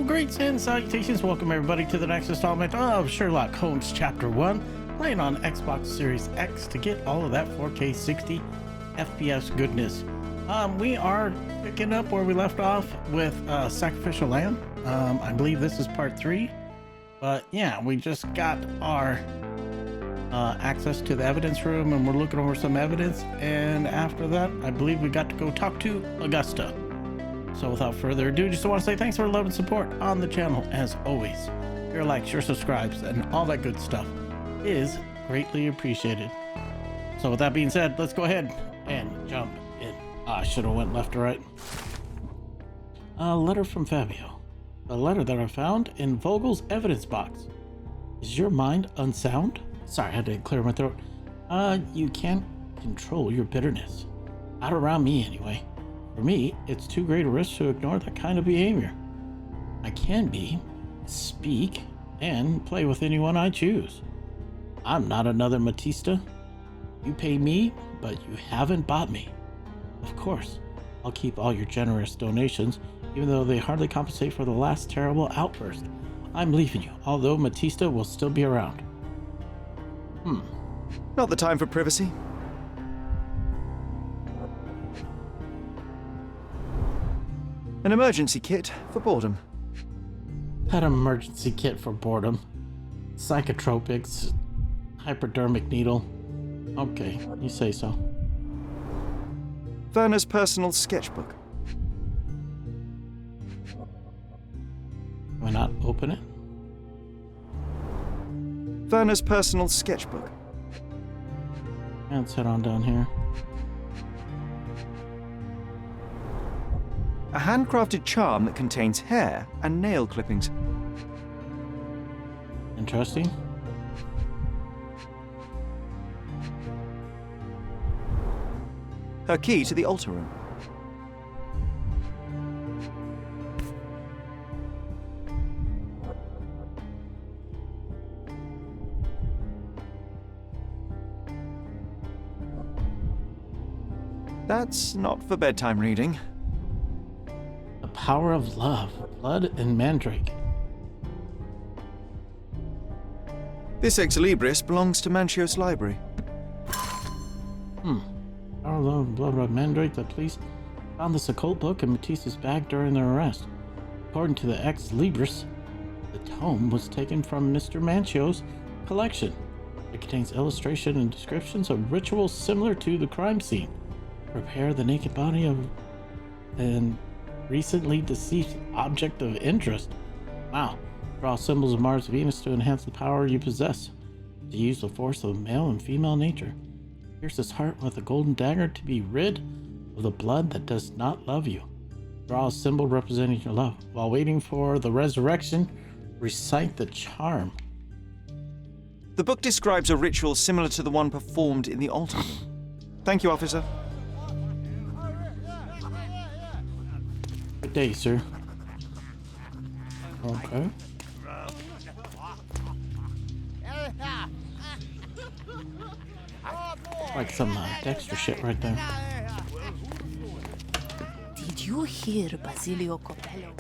Hello, great and salutations. Welcome everybody to the next installment of Sherlock Holmes Chapter One, playing on Xbox Series X to get all of that 4K 60 FPS goodness. We are picking up where we left off with Sacrificial Lamb. I believe this is part 3, but yeah, we just got our access to the evidence room and we're looking over some evidence, and after that I believe we got to go talk to Augusta. So without further ado, just want to say thanks for love and support on the channel. As always, your likes, your subscribes, and all that good stuff is greatly appreciated. So with that being said, let's go ahead and jump in. I should have went left or right. A letter from Fabio. A letter that I found in Vogel's evidence box. Is your mind unsound? Sorry, I had to clear my throat. You can't control your bitterness. Not around me anyway. For me, it's too great a risk to ignore that kind of behavior. I can speak, and play with anyone I choose. I'm not another Matista. You pay me, but you haven't bought me. Of course, I'll keep all your generous donations, even though they hardly compensate for the last terrible outburst. I'm leaving you, although Matista will still be around. Not the time for privacy. An emergency kit for boredom. Had an emergency kit for boredom. Psychotropics. Hypodermic needle. Okay, you say so. Werner's personal sketchbook. Why not open it? Werner's personal sketchbook. Let's head on down here. A handcrafted charm that contains hair and nail clippings. Interesting. Her key to the altar room. That's not for bedtime reading. The power of love, blood, and mandrake. This ex libris belongs to Mancios' library. Power of love, blood, and mandrake. The police found this occult book in Matisse's bag during their arrest. According to the ex libris, the tome was taken from Mr. Mancios' collection. It contains illustration and descriptions of rituals similar to the crime scene. Prepare the naked body of an recently deceased object of interest. Wow. Draw symbols of Mars and Venus to enhance the power you possess. To use the force of male and female nature. Pierce his heart with a golden dagger to be rid of the blood that does not love you. Draw a symbol representing your love. While waiting for the resurrection, recite the charm. The book describes a ritual similar to the one performed in the altar room. Thank you, officer. Good day, sir. Okay. Like some Dexter shit right there. Did you hear Basilio Coppello?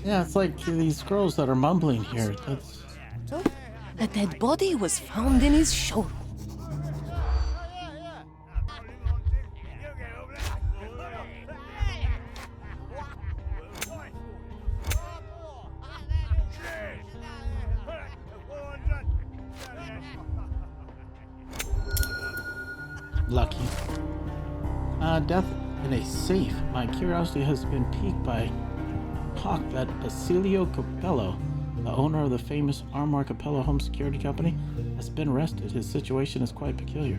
Yeah, it's like these girls that are mumbling here. That's... So, a dead body was found in his showroom. Lucky. Death in a safe. My curiosity has been piqued by talk that Basilio Coppello, the owner of the famous Armor Capello home security company, has been arrested. His situation is quite peculiar.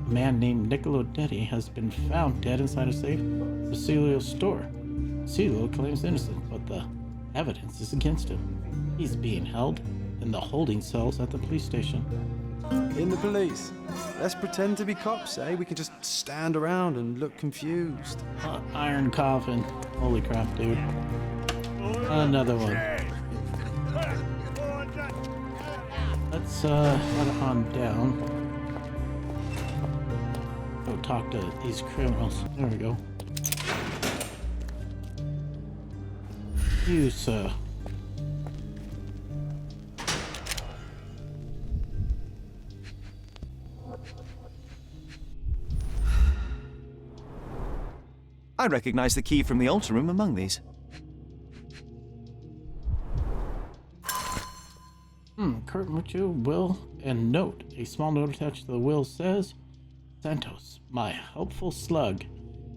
A man named Niccolo Detti has been found dead inside a safe at Basilio's store. Basilio claims innocent, but the evidence is against him. He's being held in the holding cells at the police station. In the police. Let's pretend to be cops, eh? We can just stand around and look confused. Iron coffin. Holy crap, dude. Another one. Let's head on down. Go talk to these criminals. There we go. You, sir. I recognize the key from the altar room among these. Kurt Mucho, will, and note. A small note attached to the will says, Santos, my helpful slug.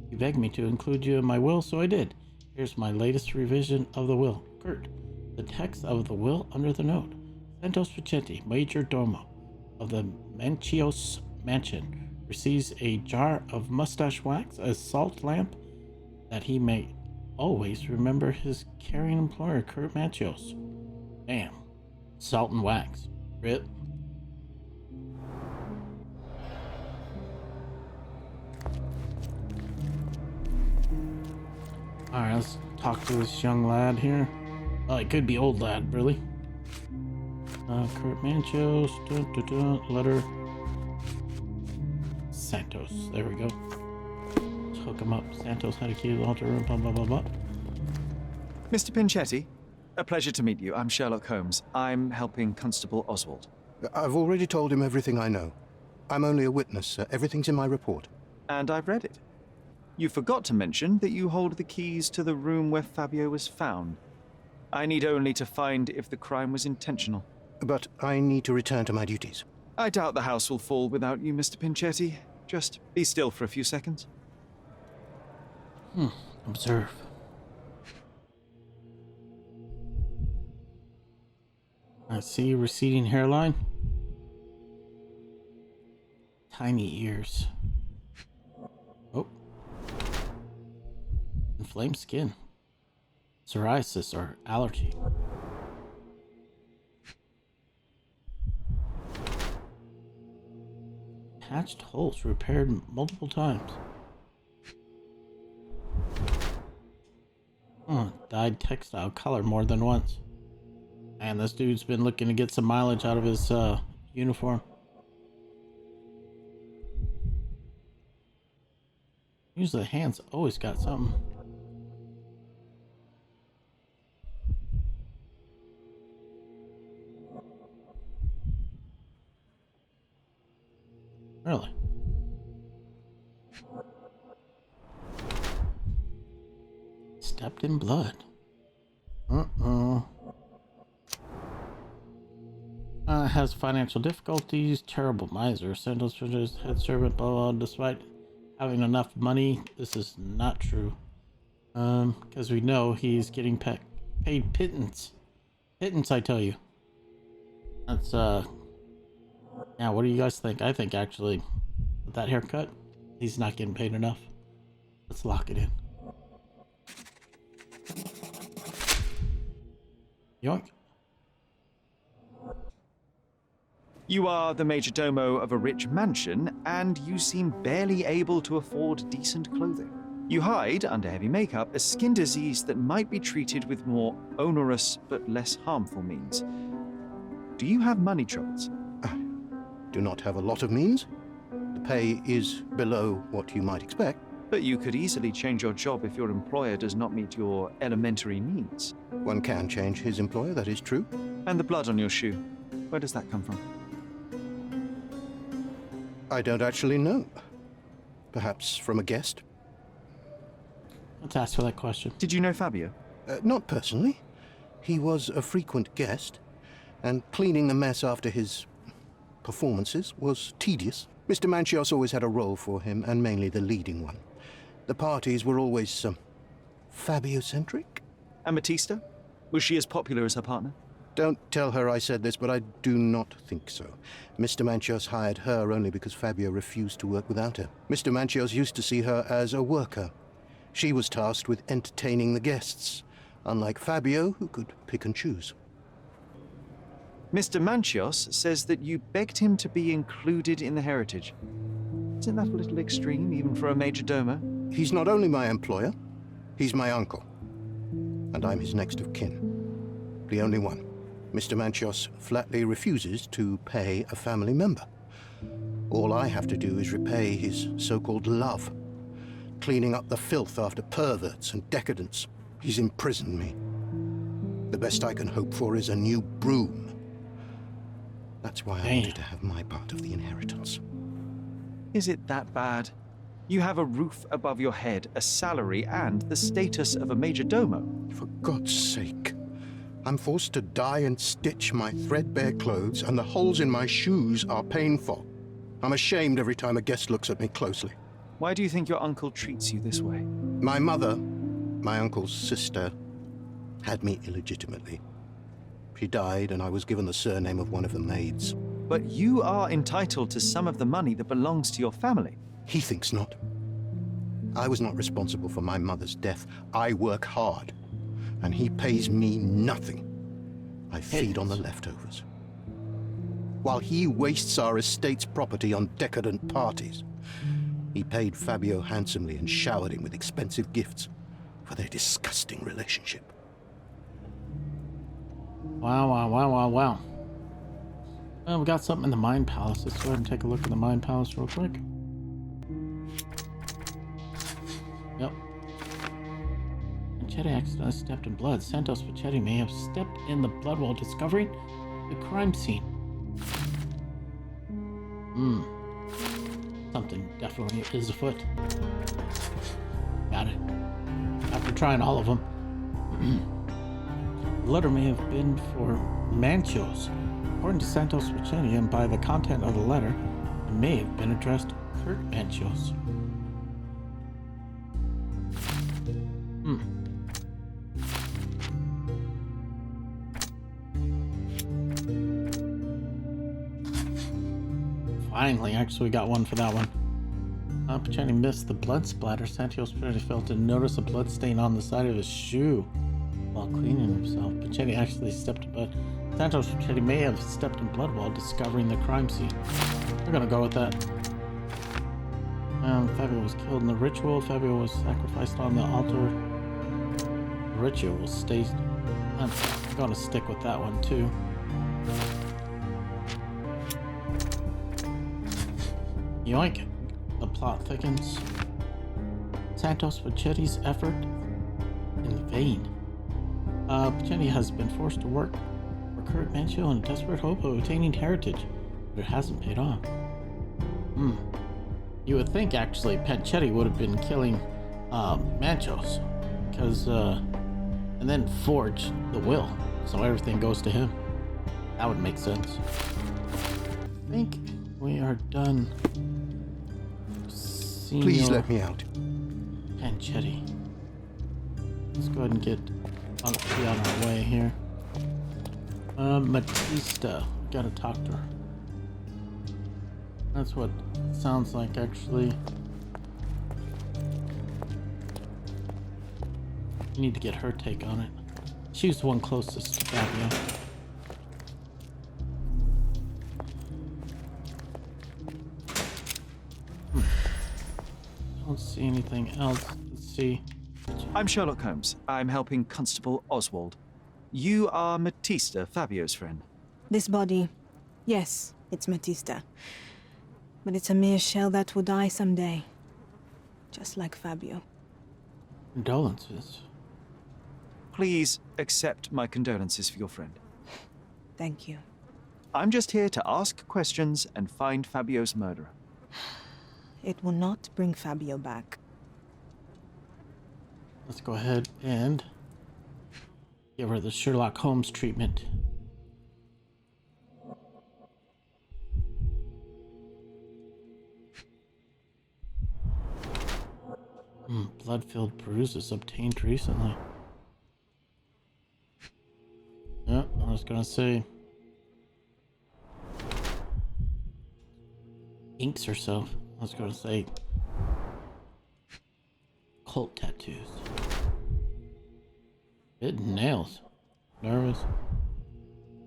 You begged me to include you in my will, so I did. Here's my latest revision of the will. Kurt, the text of the will under the note. Santos Pinchetti, Major Domo of the Mancios mansion, receives a jar of mustache wax as salt lamp that he may always remember his caring employer, Kurt Mancios. Damn. Salt and wax. Rip. Alright, let's talk to this young lad here. Well, it could be old lad, really. Kurt Mancios. Letter. Santos. There we go. Let's hook him up. Santos had a key to the altar room. Blah, blah, blah, blah. Mr. Pinchetti, a pleasure to meet you. I'm Sherlock Holmes. I'm helping Constable Oswald. I've already told him everything I know. I'm only a witness, sir. Everything's in my report. And I've read it. You forgot to mention that you hold the keys to the room where Fabio was found. I need only to find if the crime was intentional. But I need to return to my duties. I doubt the house will fall without you, Mr. Pinchetti. Just be still for a few seconds. Observe. I see receding hairline. Tiny ears. Oh. Inflamed skin. Psoriasis or allergy. Patched holes repaired multiple times. Dyed textile color more than once. Man, this dude's been looking to get some mileage out of his uniform. Usually the hands always got something. Really? Stepped in blood. Has financial difficulties, terrible miser, Santos his head servant, blah, blah, blah. Despite having enough money, this is not true. Because we know he's getting paid pittance. Pittance, I tell you. That's, now, what do you guys think? I think, actually, with that haircut, he's not getting paid enough. Let's lock it in. Yoink. You are the major domo of a rich mansion, and you seem barely able to afford decent clothing. You hide under heavy makeup a skin disease that might be treated with more onerous but less harmful means. Do you have money troubles? I do not have a lot of means. The pay is below what you might expect. But you could easily change your job if your employer does not meet your elementary needs. One can change his employer, that is true. And the blood on your shoe, where does that come from? I don't actually know. Perhaps from a guest? Let's ask for that question. Did you know Fabio? Not personally. He was a frequent guest, and cleaning the mess after his performances was tedious. Mr. Mancios always had a role for him, and mainly the leading one. The parties were always, Fabio-centric? And Batista? Was she as popular as her partner? Don't tell her I said this, but I do not think so. Mr. Mancios hired her only because Fabio refused to work without her. Mr. Mancios used to see her as a worker. She was tasked with entertaining the guests, unlike Fabio, who could pick and choose. Mr. Mancios says that you begged him to be included in the heritage. Isn't that a little extreme, even for a major domo? He's not only my employer, he's my uncle. And I'm his next of kin. The only one. Mr. Mancios flatly refuses to pay a family member. All I have to do is repay his so-called love, cleaning up the filth after perverts and decadents. He's imprisoned me. The best I can hope for is a new broom. That's why I Damn. wanted to have my part of the inheritance. Is it that bad? You have a roof above your head, a salary, and the status of a major domo. For God's sake. I'm forced to dye and stitch my threadbare clothes, and the holes in my shoes are painful. I'm ashamed every time a guest looks at me closely. Why do you think your uncle treats you this way? My mother, my uncle's sister, had me illegitimately. She died, and I was given the surname of one of the maids. But you are entitled to some of the money that belongs to your family. He thinks not. I was not responsible for my mother's death. I work hard, and he pays me nothing. I feed on the leftovers. While he wastes our estate's property on decadent parties, he paid Fabio handsomely and showered him with expensive gifts for their disgusting relationship. Wow, wow, wow, wow, wow. Well, we got something in the Mind Palace. Let's go ahead and take a look at the Mind Palace real quick. Yep. Pinchetti accidentally stepped in blood. Santos Pinchetti may have stepped in the blood while discovering the crime scene. Something definitely is afoot. Got it. After trying all of them. The letter may have been for Mancios. According to Santos Pinchetti, and by the content of the letter, it may have been addressed to Kurt Mancios. Finally, actually, we got one for that one. Pinchetti missed the blood splatter. Santos Pinchetti failed to notice a blood stain on the side of his shoe while cleaning himself. Pinchetti actually stepped in blood. Santos Pinchetti may have stepped in blood while discovering the crime scene. We're gonna go with that. Fabio was killed in the ritual. Fabio was sacrificed on the altar. The ritual will stay. I'm gonna stick with that one too. Yoink. The plot thickens. Santos Pinchetti's effort in vain. Pinchetti has been forced to work for Kurt Mancios in a desperate hope of obtaining heritage, but it hasn't paid off. You would think actually Pinchetti would have been killing Mancios, because and then forge the will, so everything goes to him. That would make sense. I think we are done. Please let me out. Pinchetti. Let's go ahead and get on our way here. Matista. Gotta talk to her. That's what it sounds like, actually. You need to get her take on it. She's the one closest to Fabio. Don't see anything else. Let's see. I'm Sherlock Holmes. I'm helping Constable Oswald. You are Matista, Fabio's friend. This body, yes, it's Matista. But it's a mere shell that will die someday. Just like Fabio. Condolences. Please accept my condolences for your friend. Thank you. I'm just here to ask questions and find Fabio's murderer. It will not bring Fabio back. Let's go ahead and give her the Sherlock Holmes treatment. Blood-filled bruises obtained recently. Yeah, I was gonna say. Inks herself. I was gonna say. Cult tattoos. Bitten nails. Nervous.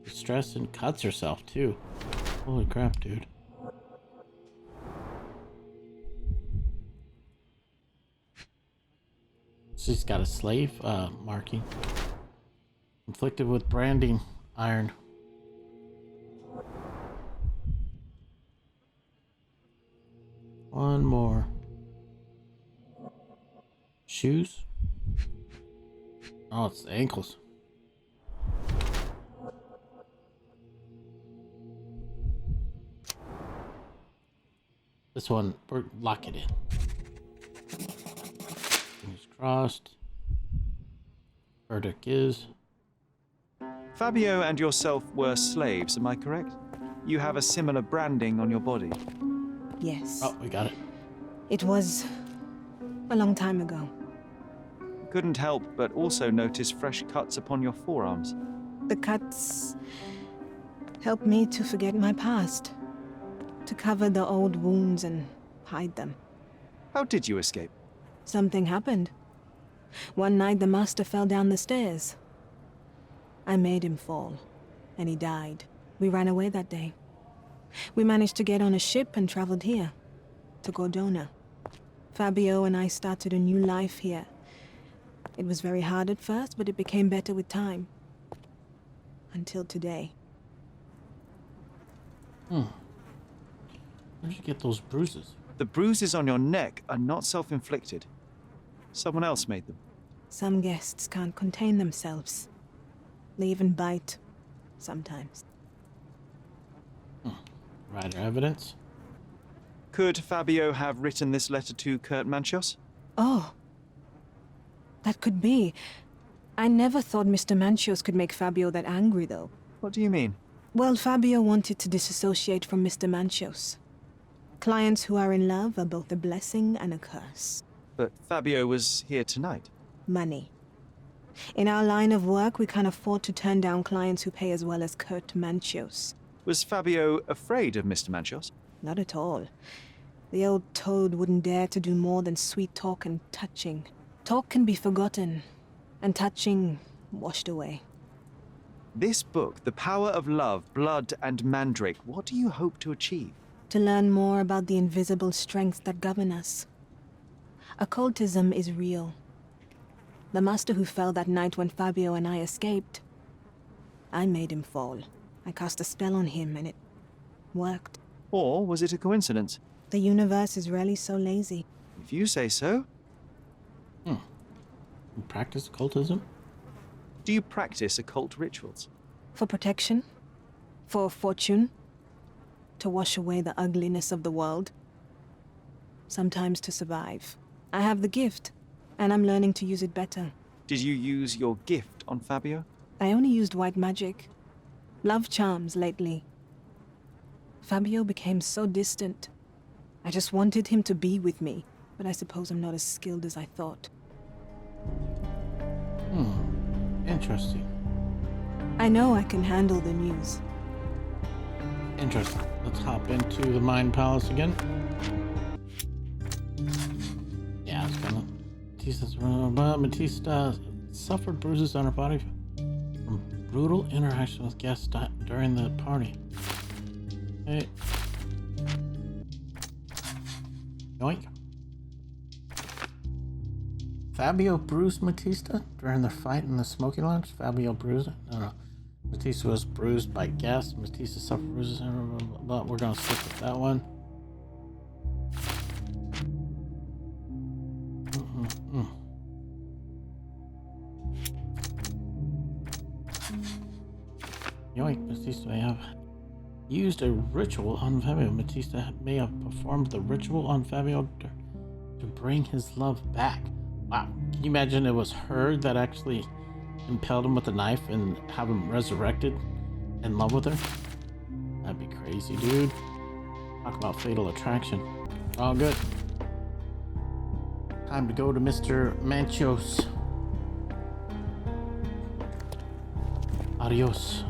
Stressed and cuts herself too. Holy crap, dude. She's got a slave marking. Inflicted with branding iron. One more. Shoes? Oh, it's the ankles. This one, we're lock it in. Fingers crossed. Verdict is... Fabio and yourself were slaves, am I correct? You have a similar branding on your body. Yes. Oh, we got it. It was a long time ago. Couldn't help but also notice fresh cuts upon your forearms. The cuts helped me to forget my past, to cover the old wounds and hide them. How did you escape? Something happened. One night the master fell down the stairs. I made him fall, and he died. We ran away that day. We managed to get on a ship and traveled here, to Gordona. Fabio and I started a new life here. It was very hard at first, but it became better with time. Until today. Where'd you get those bruises? The bruises on your neck are not self-inflicted. Someone else made them. Some guests can't contain themselves. They even bite, sometimes. Writer evidence? Could Fabio have written this letter to Kurt Mancios? Oh. That could be. I never thought Mr. Mancios could make Fabio that angry, though. What do you mean? Well, Fabio wanted to disassociate from Mr. Mancios. Clients who are in love are both a blessing and a curse. But Fabio was here tonight. Money. In our line of work, we can't afford to turn down clients who pay as well as Kurt Mancios. Was Fabio afraid of Mr. Mancios? Not at all. The old toad wouldn't dare to do more than sweet talk and touching. Talk can be forgotten, and touching washed away. This book, The Power of Love, Blood, and Mandrake, what do you hope to achieve? To learn more about the invisible strengths that govern us. Occultism is real. The master who fell that night when Fabio and I escaped, I made him fall. I cast a spell on him and it worked. Or was it a coincidence? The universe is rarely so lazy. If you say so. You practice occultism? Do you practice occult rituals? For protection, for fortune, to wash away the ugliness of the world, sometimes to survive. I have the gift, and I'm learning to use it better. Did you use your gift on Fabio? I only used white magic. Love charms lately. Fabio became so distant. I just wanted him to be with me, but I suppose I'm not as skilled as I thought. Interesting. I know I can handle the news. Interesting. Let's hop into the Mind Palace again. Yeah, it's gonna... Matista suffered bruises on her body from brutal interaction with guests during the party. Hey. Yoink. Fabio bruised Matista during the fight in the smoking lounge. Fabio bruised... No. Matista was bruised by guests. Matista suffered bruises. But we're gonna stick with that one. Yoink, Matista may have used a ritual on Fabio. Matista may have performed the ritual on Fabio to bring his love back. Wow, can you imagine it was her that actually impaled him with a knife and have him resurrected in love with her? That'd be crazy, dude. Talk about fatal attraction. All good. Time to go to Mr. Mancios. Adios.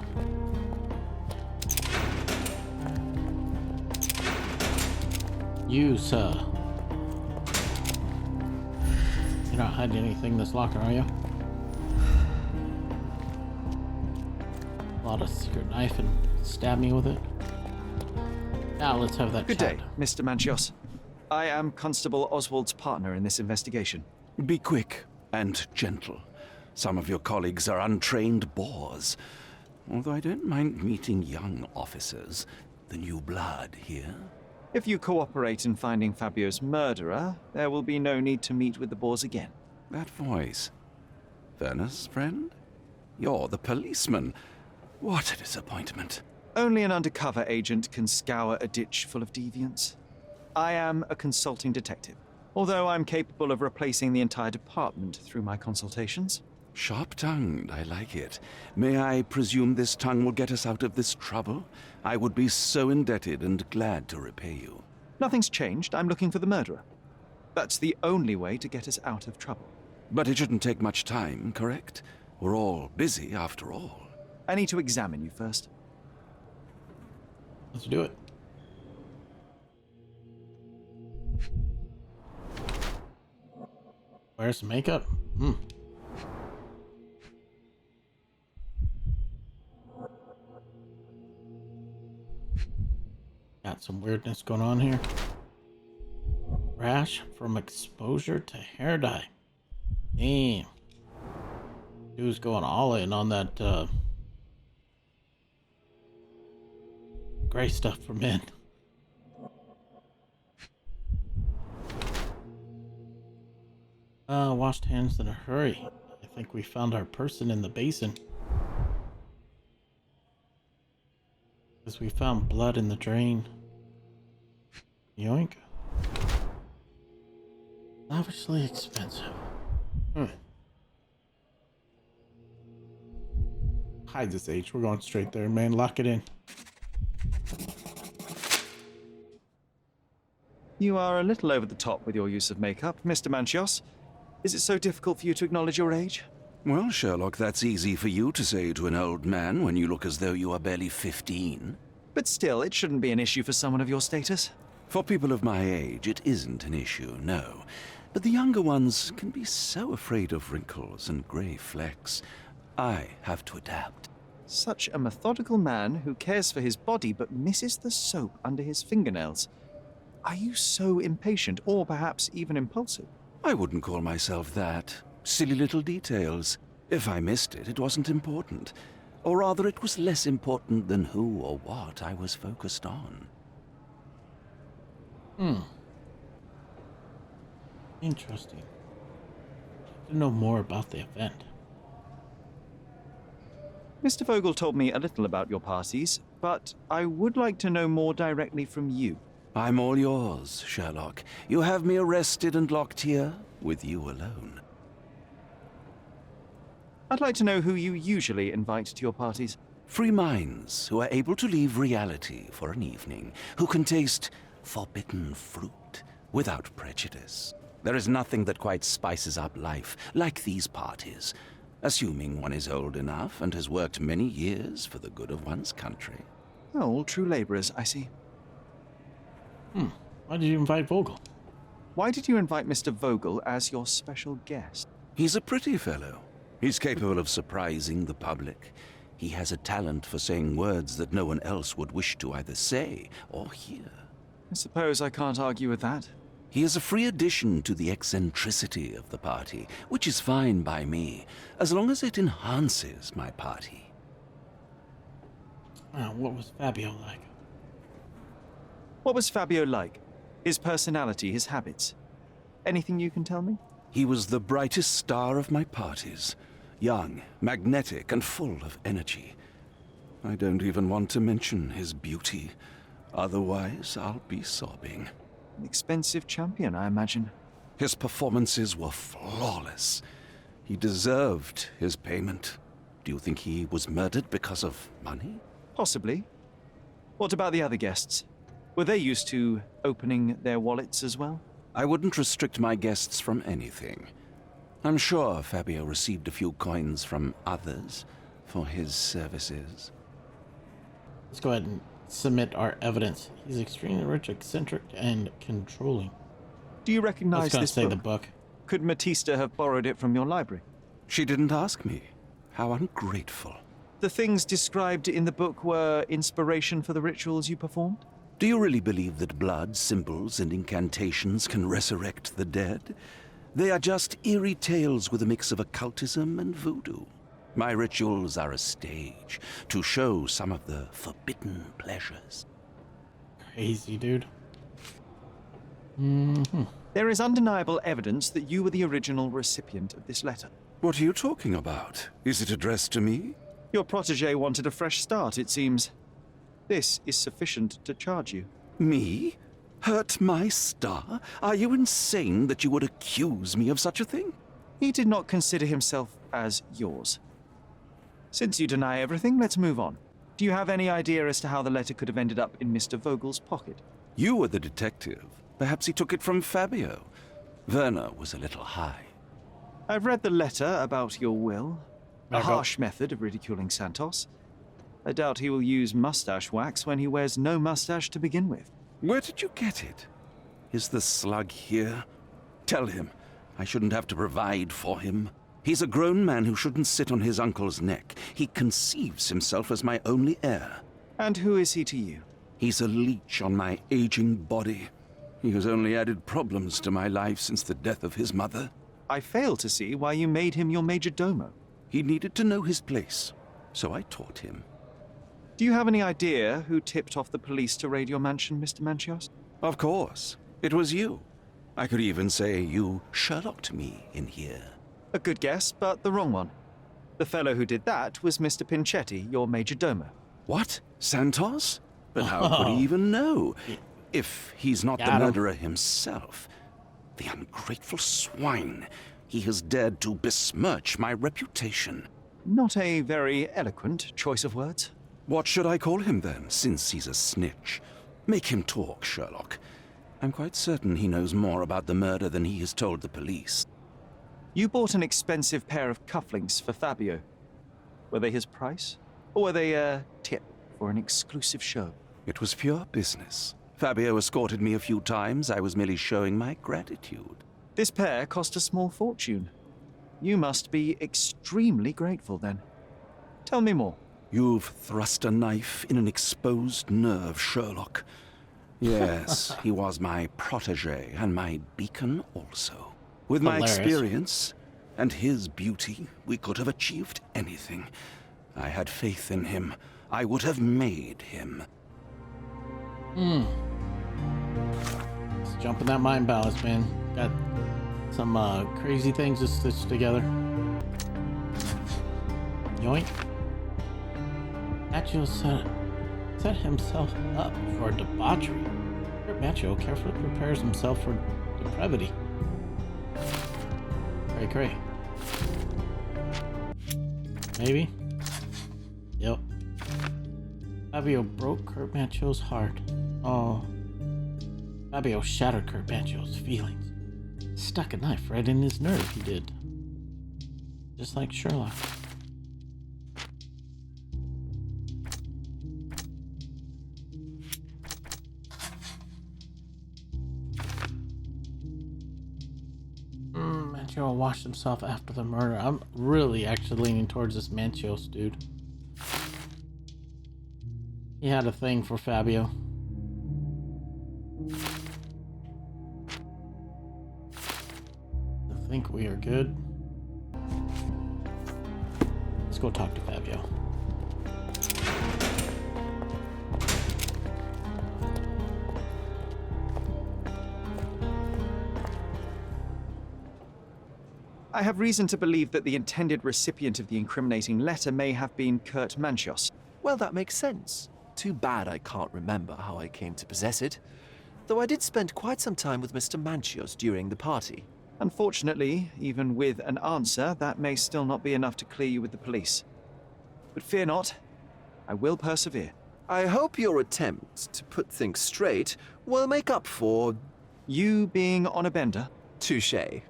You, sir. You're not hiding anything in this locker, are you? A lot of secret knife and stab me with it. Now let's have that Good chat. day, Mr. Mancios. I am Constable Oswald's partner in this investigation. Be quick and gentle. Some of your colleagues are untrained boors. Although I don't mind meeting young officers. The new blood here. If you cooperate in finding Fabio's murderer, there will be no need to meet with the Boers again. That voice. Werner's friend? You're the policeman. What a disappointment. Only an undercover agent can scour a ditch full of deviants. I am a consulting detective, although I'm capable of replacing the entire department through my consultations. Sharp-tongued, I like it. May I presume this tongue will get us out of this trouble? I would be so indebted and glad to repay you. Nothing's changed. I'm looking for the murderer. That's the only way to get us out of trouble. But it shouldn't take much time, correct? We're all busy, after all. I need to examine you first. Let's do it. Wear some makeup? Got some weirdness going on here. Rash from exposure to hair dye. Damn. Dude's going all in on that gray stuff for men. Washed hands in a hurry. I think we found our person in the basin. Because we found blood in the drain. Yoink. Lavishly expensive. Hide this H. We're going straight there, man. Lock it in. You are a little over the top with your use of makeup, Mr. Mancios. Is it so difficult for you to acknowledge your age? Well, Sherlock, that's easy for you to say to an old man when you look as though you are barely 15. But still, it shouldn't be an issue for someone of your status. For people of my age, it isn't an issue, no. But the younger ones can be so afraid of wrinkles and grey flecks. I have to adapt. Such a methodical man who cares for his body but misses the soap under his fingernails. Are you so impatient, or perhaps even impulsive? I wouldn't call myself that. Silly little details. If I missed it, it wasn't important. Or rather, it was less important than who or what I was focused on. Interesting. I'd like to know more about the event. Mr. Vogel told me a little about your parties, but I would like to know more directly from you. I'm all yours, Sherlock. You have me arrested and locked here, with you alone. I'd like to know who you usually invite to your parties. Free minds who are able to leave reality for an evening, who can taste forbidden fruit without prejudice. There is nothing that quite spices up life like these parties, assuming one is old enough and has worked many years for the good of one's country. Oh, all true laborers, I see. Why did you invite Vogel? Why did you invite Mr. Vogel as your special guest? He's a pretty fellow. He's capable of surprising the public. He has a talent for saying words that no one else would wish to either say or hear. I suppose I can't argue with that. He is a free addition to the eccentricity of the party, which is fine by me, as long as it enhances my party. What was Fabio like? What was Fabio like? His personality, his habits? Anything you can tell me? He was the brightest star of my parties. Young, magnetic, and full of energy. I don't even want to mention his beauty. Otherwise, I'll be sobbing. An expensive champion, I imagine. His performances were flawless. He deserved his payment. Do you think he was murdered because of money? Possibly. What about the other guests? Were they used to opening their wallets as well? I wouldn't restrict my guests from anything. I'm sure Fabio received a few coins from others for his services. Let's go ahead and submit our evidence. He's extremely rich, eccentric, and controlling. Do you recognize this say book? the book. Could Matista have borrowed it from your library? She didn't ask me. How ungrateful. The things described in the book were inspiration for the rituals you performed? Do you really believe that blood, symbols, and incantations can resurrect the dead? They are just eerie tales with a mix of occultism and voodoo. My rituals are a stage to show some of the forbidden pleasures. Crazy, dude. There is undeniable evidence that you were the original recipient of this letter. What are you talking about? Is it addressed to me? Your protégé wanted a fresh start, it seems. This is sufficient to charge you. Me? Hurt my star? Are you insane that you would accuse me of such a thing? He did not consider himself as yours. Since you deny everything, let's move on. Do you have any idea as to how the letter could have ended up in Mr. Vogel's pocket? You were the detective. Perhaps he took it from Fabio. Werner was a little high. I've read the letter about your will. A Back up. harsh method of ridiculing Santos. I doubt he will use mustache wax when he wears no mustache to begin with. Where did you get it? Is the slug here? Tell him. I shouldn't have to provide for him. He's a grown man who shouldn't sit on his uncle's neck. He conceives himself as my only heir. And who is he to you? He's a leech on my aging body. He has only added problems to my life since the death of his mother. I fail to see why you made him your major domo. He needed to know his place, so I taught him. Do you have any idea who tipped off the police to raid your mansion, Mr. Mancios? Of course. It was you. I could even say you Sherlocked me in here. A good guess, but the wrong one. The fellow who did that was Mr. Pinchetti, your major domo. What? Santos? But how could he even know? If he's not the Got him. murderer himself. The ungrateful swine. He has dared to besmirch my reputation. Not a very eloquent choice of words. What should I call him then, since he's a snitch? Make him talk, Sherlock. I'm quite certain he knows more about the murder than he has told the police. You bought an expensive pair of cufflinks for Fabio. Were they his price? Or were they a tip for an exclusive show? It was pure business. Fabio escorted me a few times. I was merely showing my gratitude. This pair cost a small fortune. You must be extremely grateful then. Tell me more. You've thrust a knife in an exposed nerve, Sherlock. Yes, he was my protege and my beacon also. With my Hilarious. experience and his beauty, we could have achieved anything. I had faith in him. I would have made him. Let's jump in that mind palace, man. Got some crazy things to stitch together. Yoink. Mancios set himself up for debauchery. Mancios carefully prepares himself for depravity. Cray. Maybe? Yep. Fabio broke Kurt Mancios' heart. Oh. Fabio shattered Kurt Mancios' feelings. Stuck a knife right in his nerve, he did. Just like Sherlock. Mancios washed himself after the murder. I'm really actually leaning towards this Mancios dude. He had a thing for Fabio. I think we are good. Let's go talk to Fabio. I have reason to believe that the intended recipient of the incriminating letter may have been Kurt Mancios. Well, that makes sense. Too bad I can't remember how I came to possess it. Though I did spend quite some time with Mr. Mancios during the party. Unfortunately, even with an answer, that may still not be enough to clear you with the police. But fear not, I will persevere. I hope your attempt to put things straight will make up for... You being on a bender? touché.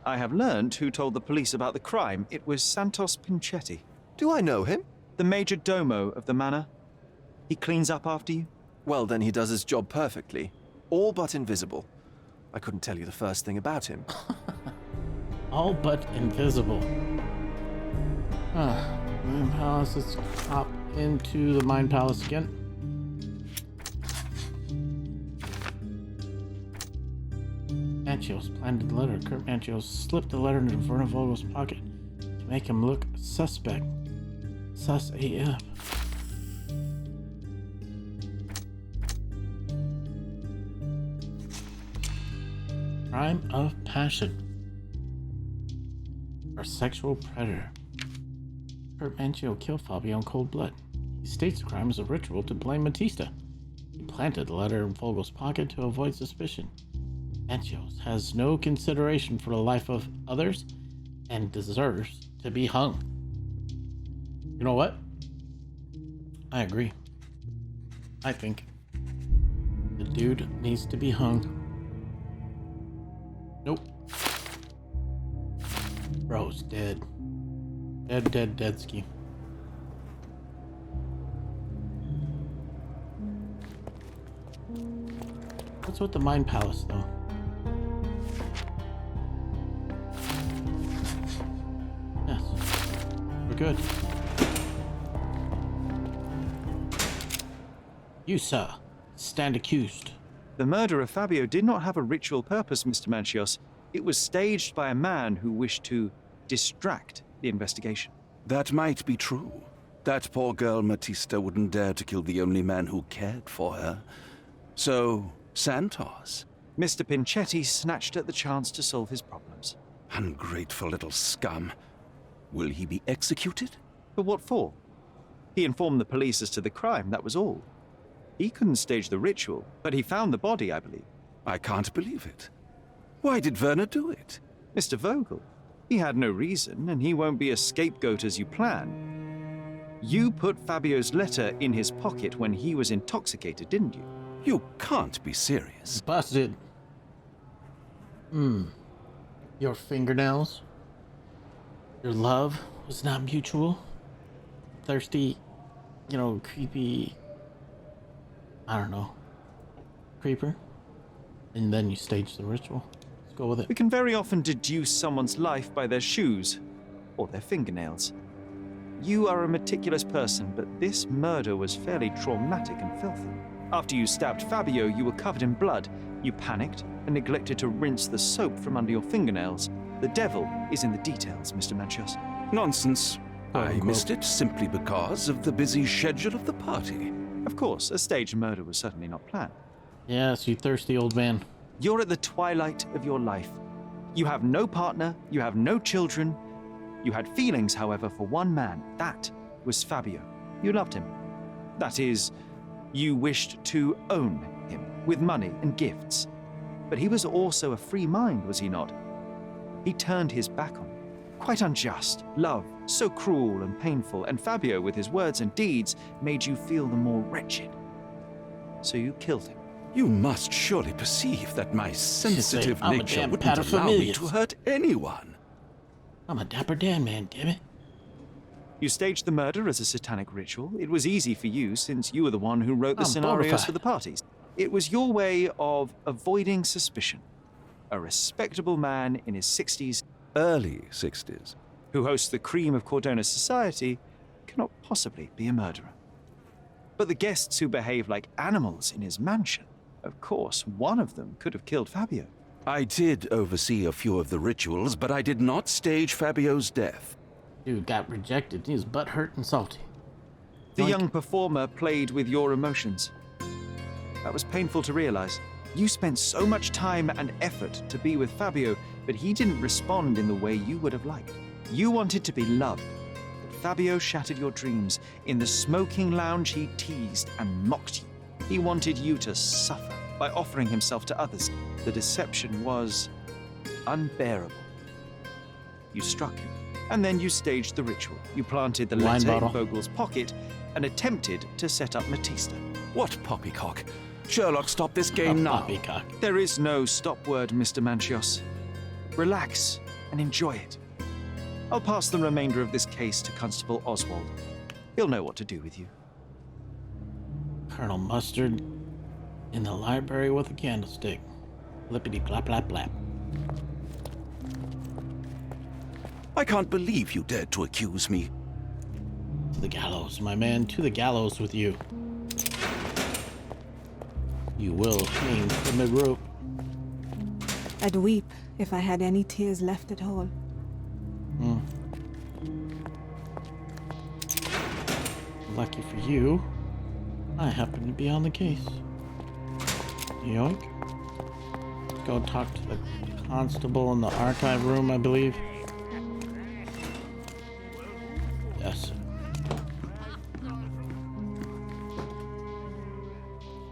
I have learned who told the police about the crime. It was Santos Pinchetti, Do I know him? the major domo of the manor. He cleans up after you? Well, then he does his job perfectly. All but invisible. I couldn't tell you the first thing about him. All but invisible. Mind palace. Let's hop into the mind palace again. Mancios planted the letter. Kurt Mancios slipped the letter into Werner Vogel's pocket to make him look suspect. Sus AF. Crime of passion. Or sexual predator. Kurt Mancios killed Fabio in cold blood. He states the crime is a ritual to blame Batista. He planted the letter in Vogel's pocket to avoid suspicion. Mancios has no consideration for the life of others and deserves to be hung. You know what? I agree. I think the dude needs to be hung. Nope. Bro's dead. Dead ski. What's with the Mind Palace, though? Yes. We're good. You, sir, stand accused. The murder of Fabio did not have a ritual purpose, Mr. Mancios. It was staged by a man who wished to distract the investigation. That might be true. That poor girl Matista wouldn't dare to kill the only man who cared for her. So, Santos. Mr. Pinchetti snatched at the chance to solve his problems. Ungrateful little scum. Will he be executed? But what for? He informed the police as to the crime, that was all. He couldn't stage the ritual, but he found the body, I believe. I can't believe it. Why did Werner do it? Mr. Vogel. He had no reason, and he won't be a scapegoat as you plan. You put Fabio's letter in his pocket when he was intoxicated, didn't you? You can't be serious. Busted. Your fingernails? Your love was not mutual? Thirsty, creepy... I don't know. Creeper? And then you stage the ritual. Let's go with it. We can very often deduce someone's life by their shoes or their fingernails. You are a meticulous person, but this murder was fairly traumatic and filthy. After you stabbed Fabio, you were covered in blood. You panicked and neglected to rinse the soap from under your fingernails. The devil is in the details, Mr. Mancios. Nonsense. I missed it simply because of the busy schedule of the party. Of course, a staged murder was certainly not planned. Yes, you thirsty old man. You're at the twilight of your life. You have no partner, you have no children. You had feelings, however, for one man. That was Fabio. You loved him. That is, you wished to own him with money and gifts. But he was also a free mind, was he not? He turned his back on you. Quite unjust. Love, so cruel and painful, and Fabio, with his words and deeds, made you feel the more wretched. So you killed him. You must surely perceive that my sensitive I'm a nature damn wouldn't allow me paterfamilias. to hurt anyone. I'm a dapper Dan man, damn it. You staged the murder as a satanic ritual. It was easy for you, since you were the one who wrote the I'm scenarios bonafide. for the parties. It was your way of avoiding suspicion. A respectable man in his 60s, Early 60s. who hosts the cream of Cordona's society, cannot possibly be a murderer. But the guests who behave like animals in his mansion, of course, one of them could have killed Fabio. I did oversee a few of the rituals, but I did not stage Fabio's death. Dude got rejected. He was butthurt and salty. The Like- young performer played with your emotions. That was painful to realize. You spent so much time and effort to be with Fabio, but he didn't respond in the way you would have liked. You wanted to be loved, but Fabio shattered your dreams. In the smoking lounge, he teased and mocked you. He wanted you to suffer by offering himself to others. The deception was unbearable. You struck him, and then you staged the ritual. You planted the Wine letter bottle. in Vogel's pocket and attempted to set up Matista. What poppycock? Sherlock, stop this A game now. poppycock. There is no stop word, Mr. Mancios. Relax and enjoy it. I'll pass the remainder of this case to Constable Oswald. He'll know what to do with you. Colonel Mustard in the library with a candlestick. Lippity blap blap blap. I can't believe you dared to accuse me. To the gallows, my man. To the gallows with you. You will hang from the rope. I'd weep if I had any tears left at all. Lucky for you, I happen to be on the case. Yoink. Let's go talk to the constable in the archive room, I believe. Yes.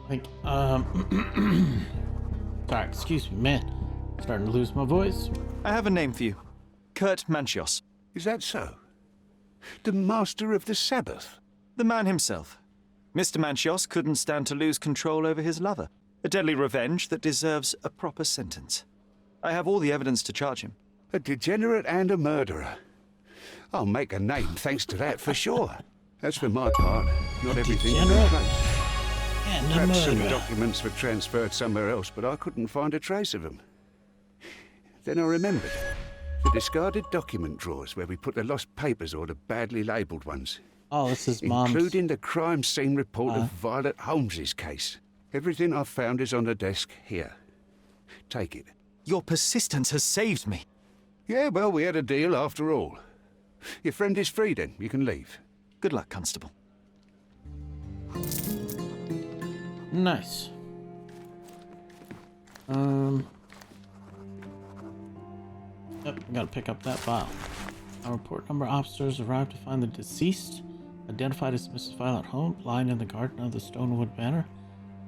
Like, sorry, excuse me, man. Starting to lose my voice. I have a name for you. Kurt Mancios. Is that so? The master of the Sabbath? The man himself. Mr. Mancios couldn't stand to lose control over his lover. A deadly revenge that deserves a proper sentence. I have all the evidence to charge him. A degenerate and a murderer. I'll make a name thanks to that for sure. As for my part, not everything in Degenerate place. and a Perhaps some murderer. documents were transferred somewhere else, but I couldn't find a trace of them. Then I remembered. The discarded document drawers where we put the lost papers or the badly labelled ones. Oh, this is Mom's. Including the crime scene report of Violet Holmes's case. Everything I've found is on the desk here. Take it. Your persistence has saved me. Yeah, well, we had a deal after all. Your friend is free then. You can leave. Good luck, Constable. Nice. Yep, we gotta pick up that file. Our report number officers arrived to find the deceased, identified as Mrs. Violet Holmes, lying in the garden of the Stonewood Manor.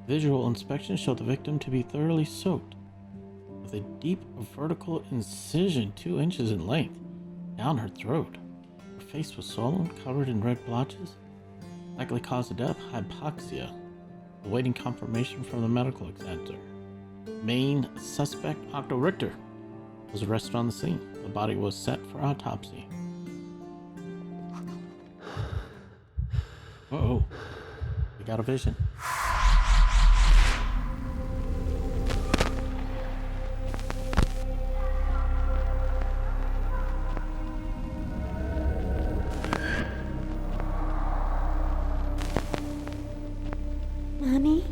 Visual inspection showed the victim to be thoroughly soaked, with a deep vertical incision 2 inches in length down her throat. Her face was swollen, covered in red blotches. Likely cause of death, hypoxia. Awaiting confirmation from the medical examiner. Main suspect, Otto Richter, was arrested on the scene. The body was set for autopsy. Uh-oh. We got a vision. Mommy?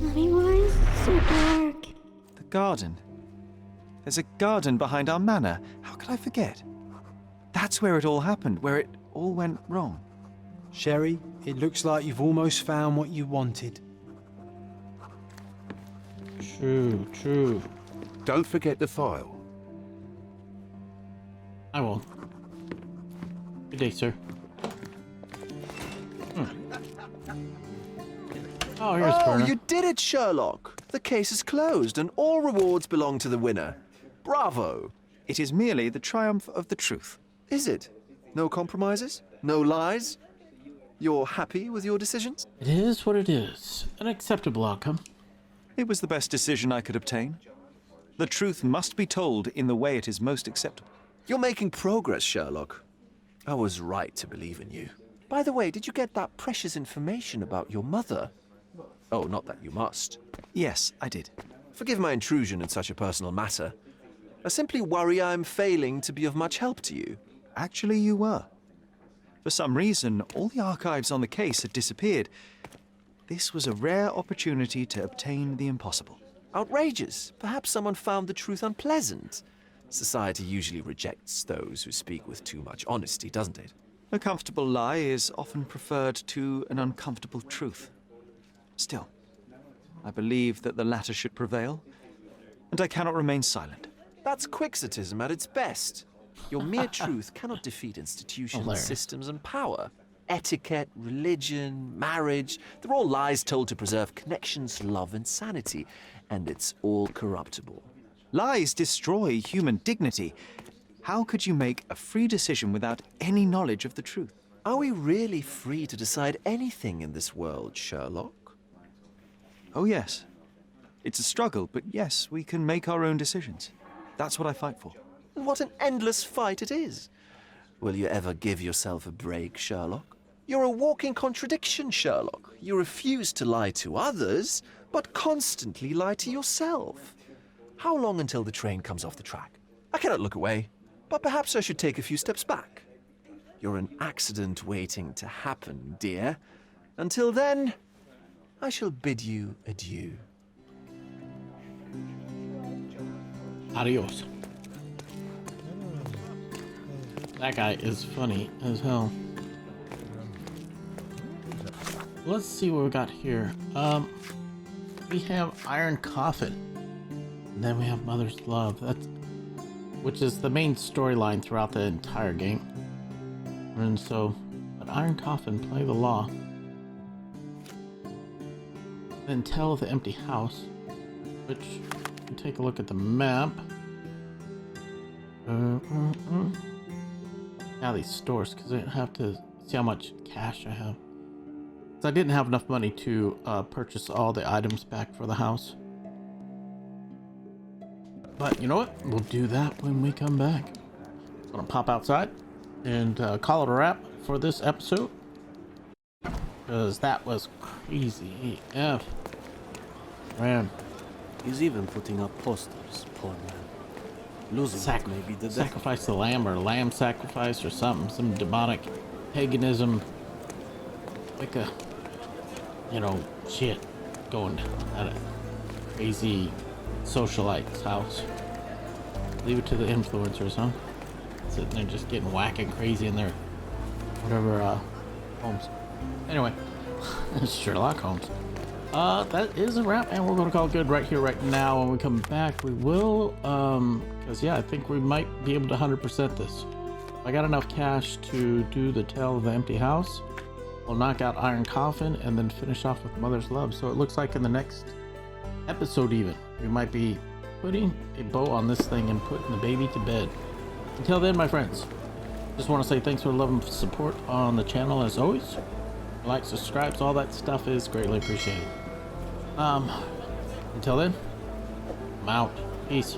Mommy, why is it so dark? The garden. There's a garden behind our manor. How could I forget? That's where it all happened, where it all went wrong. Sherry, it looks like you've almost found what you wanted. True, true. Don't forget the file. I won't. Good day, sir. Oh, here's Burner. You did it, Sherlock! The case is closed and all rewards belong to the winner. Bravo! It is merely the triumph of the truth. Is it? No compromises? No lies? You're happy with your decisions? It is what it is. An acceptable outcome. It was the best decision I could obtain. The truth must be told in the way it is most acceptable. You're making progress, Sherlock. I was right to believe in you. By the way, did you get that precious information about your mother? Oh, not that you must. Yes, I did. Forgive my intrusion in such a personal matter. I simply worry I'm failing to be of much help to you. Actually, you were. For some reason, all the archives on the case had disappeared. This was a rare opportunity to obtain the impossible. Outrageous. Perhaps someone found the truth unpleasant. Society usually rejects those who speak with too much honesty, doesn't it? A comfortable lie is often preferred to an uncomfortable truth. Still, I believe that the latter should prevail, and I cannot remain silent. That's quixotism at its best. Your mere truth cannot defeat institutions, Hilarious. systems, and power. Etiquette, religion, marriage, they're all lies told to preserve connections, love, and sanity, and it's all corruptible. Lies destroy human dignity. How could you make a free decision without any knowledge of the truth? Are we really free to decide anything in this world, Sherlock? Oh, yes. It's a struggle, but yes, we can make our own decisions. That's what I fight for. What an endless fight it is. Will you ever give yourself a break, Sherlock? You're a walking contradiction, Sherlock. You refuse to lie to others, but constantly lie to yourself. How long until the train comes off the track? I cannot look away, but perhaps I should take a few steps back. You're an accident waiting to happen, dear. Until then, I shall bid you adieu. Adios. That guy is funny as hell. Let's see what we got here. We have Iron Coffin. And then we have Mother's Love. Which is the main storyline throughout the entire game. And so, but Iron Coffin, play the law. then tell the empty house, which you take a look at the map. Now these stores, because I have to see how much cash I have. So I didn't have enough money to purchase all the items back for the house. But you know what? We'll do that when we come back. I'm gonna pop outside and call it a wrap for this episode, because that was crazy AF. Man. He's even putting up posters, poor man. Losing it may be the death. Sacrifice the lamb, or lamb sacrifice, or something. Some demonic paganism. Like a, you know, shit going at a crazy socialite's house. Leave it to the influencers, huh? Sitting there just getting whacking crazy in their whatever homes. Anyway, it's Sherlock Holmes. That is a wrap, and we're gonna call it good right here, right now. When we come back, we will, because yeah, I think we might be able to 100% this. If I got enough cash to do the Tale of the Empty House, we'll knock out Iron Coffin and then finish off with Mother's Love. So it looks like in the next episode even, we might be putting a bow on this thing and putting the baby to bed. Until then, my friends, just want to say thanks for the love and support on the channel as always. Like, subscribe, all that stuff is greatly appreciated. Until then, I'm out. Peace.